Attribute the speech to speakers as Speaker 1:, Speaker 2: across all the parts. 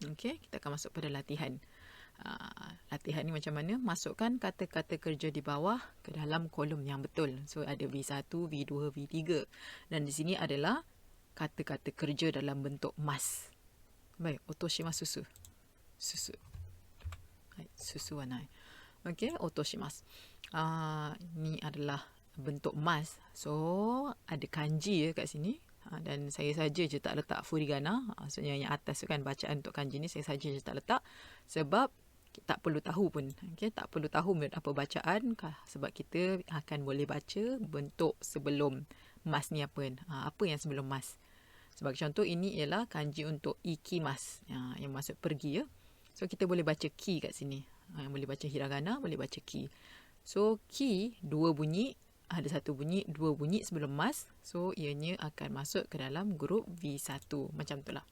Speaker 1: Okey, kita akan masuk pada latihan. Latihan ni macam mana? Masukkan kata-kata kerja di bawah ke dalam kolom yang betul. So ada V1, V2, V3. Dan di sini adalah kata-kata kerja dalam bentuk mas. Baik, otoshimasu. Susu. Susu warna. Okey, otoshimasu. Ni adalah bentuk mas. So ada kanji kat sini. Dan saya saja je tak letak furigana. Maksudnya yang atas tu kan bacaan untuk kanji ni saya saja je tak letak. Sebab tak perlu tahu pun. Okay? Tak perlu tahu apa bacaan. Sebab kita akan boleh baca bentuk sebelum mas ni apa kan. Apa yang sebelum mas. Sebagai contoh ini ialah kanji untuk ikimas. Yang maksud pergi ya. So kita boleh baca ki kat sini. Yang boleh baca hiragana, boleh baca ki. So ki dua bunyi. Ada satu bunyi, dua bunyi sebelum mas. So, ianya akan masuk ke dalam grup V1. Macam tu lah.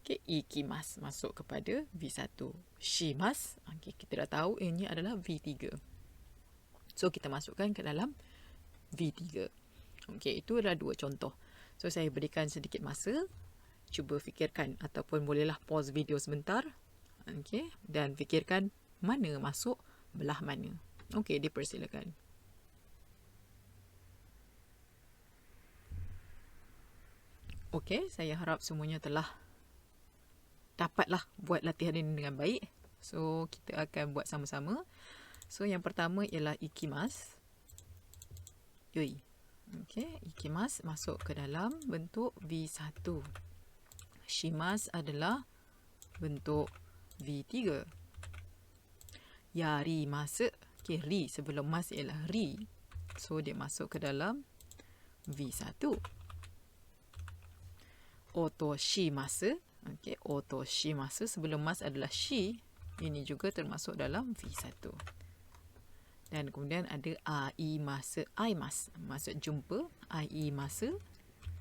Speaker 1: Okay, ikimas masuk kepada V1. Shimas, okay, kita dah tahu ianya adalah V3. So, kita masukkan ke dalam V3. Okay, itu adalah dua contoh. So, saya berikan sedikit masa. Cuba fikirkan ataupun bolehlah pause video sebentar. Okay, dan fikirkan mana masuk belah mana. Okay, dipersilakan. Okey, saya harap semuanya telah dapatlah buat latihan ini dengan baik. So, kita akan buat sama-sama. So, yang pertama ialah ikimas. Yoi. Okey, ikimas masuk ke dalam bentuk V1. Shimas adalah bentuk V3. Yarimasu. Okey, ri sebelum mas ialah ri. So, dia masuk ke dalam V1. Otoshimasu. Okey, otoshimasu sebelum mas adalah shi. Ini juga termasuk dalam V1. Dan kemudian ada aimasu. Aimas maksud jumpa. Aimasu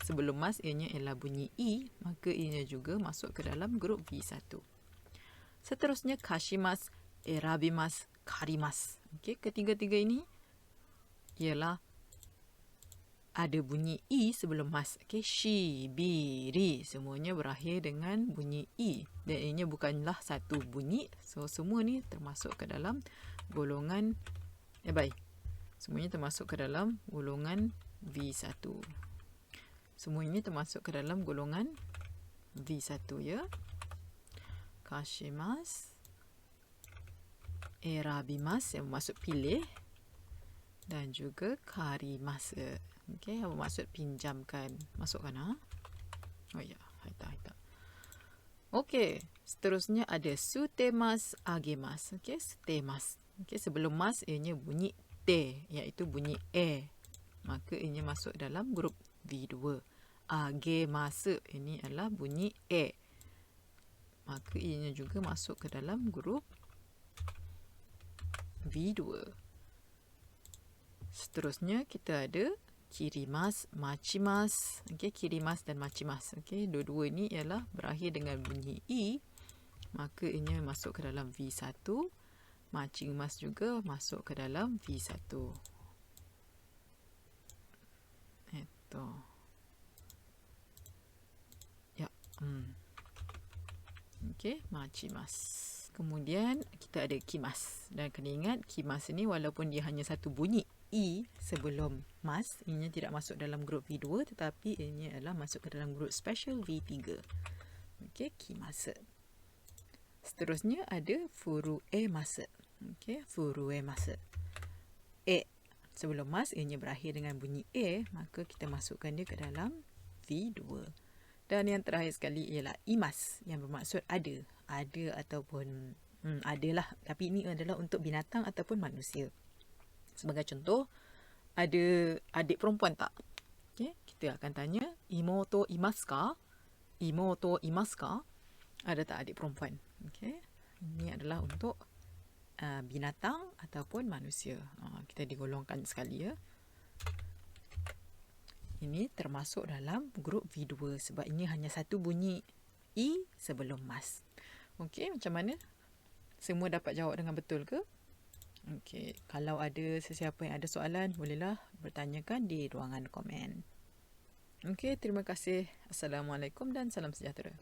Speaker 1: sebelum mas ianya ialah bunyi i, maka ianya juga masuk ke dalam grup V1. Seterusnya kashimas, erabimas, karimas. Okey, ketiga-tiga ini ialah ada bunyi i sebelum mas. Okey, shi, bi, ri. Semuanya berakhir dengan bunyi i. Dan ianya bukanlah satu bunyi. So, semua ni termasuk ke dalam golongan. Baik. Semuanya termasuk ke dalam golongan V1. Semua ini termasuk ke dalam golongan V1 ya. Kashimas. Erabimas yang bermaksud pilih. Dan juga karimasu. Okey, apa maksud pinjamkan? Masukkan Oh ya, haita. Okey, seterusnya ada sutemas, agemas. Okey, sutemas. Okey, sebelum mas ianya bunyi te, iaitu bunyi e. Maka ianya masuk dalam grup V2. Agemasu ini adalah bunyi e. Maka ianya juga masuk ke dalam grup V2. Seterusnya kita ada kirimas, machimas. Okey, kirimas dan machimas. Okey, dua-dua ini ialah berakhir dengan bunyi i. Maka ianya masuk ke dalam V1. Machimas juga masuk ke dalam V1. Itu. Ya. Okey, machimas. Kemudian kita ada kimas. Dan kena ingat kimas ini walaupun dia hanya satu bunyi i sebelum mas, ianya tidak masuk dalam grup V2 tetapi ianya adalah masuk ke dalam grup special V3. Okey, kimasu. Seterusnya ada furuemasu. Okey, furuemasu. E sebelum mas ianya berakhir dengan bunyi e, maka kita masukkan dia ke dalam V2. Dan yang terakhir sekali ialah imas yang bermaksud ada. Ada ataupun adalah, tapi ini adalah untuk binatang ataupun manusia. Sebagai contoh, ada adik perempuan tak? Okay, kita akan tanya, imoto imasu ka? Imoto imasu ka? Ada tak adik perempuan? Okay. Ini adalah untuk binatang ataupun manusia. Kita digolongkan sekali ya. Ini termasuk dalam grup V2 sebab ini hanya satu bunyi i sebelum mas. Okey, macam mana? Semua dapat jawab dengan betul ke? Okey, kalau ada sesiapa yang ada soalan, bolehlah bertanyakan di ruangan komen. Okey, terima kasih. Assalamualaikum dan salam sejahtera.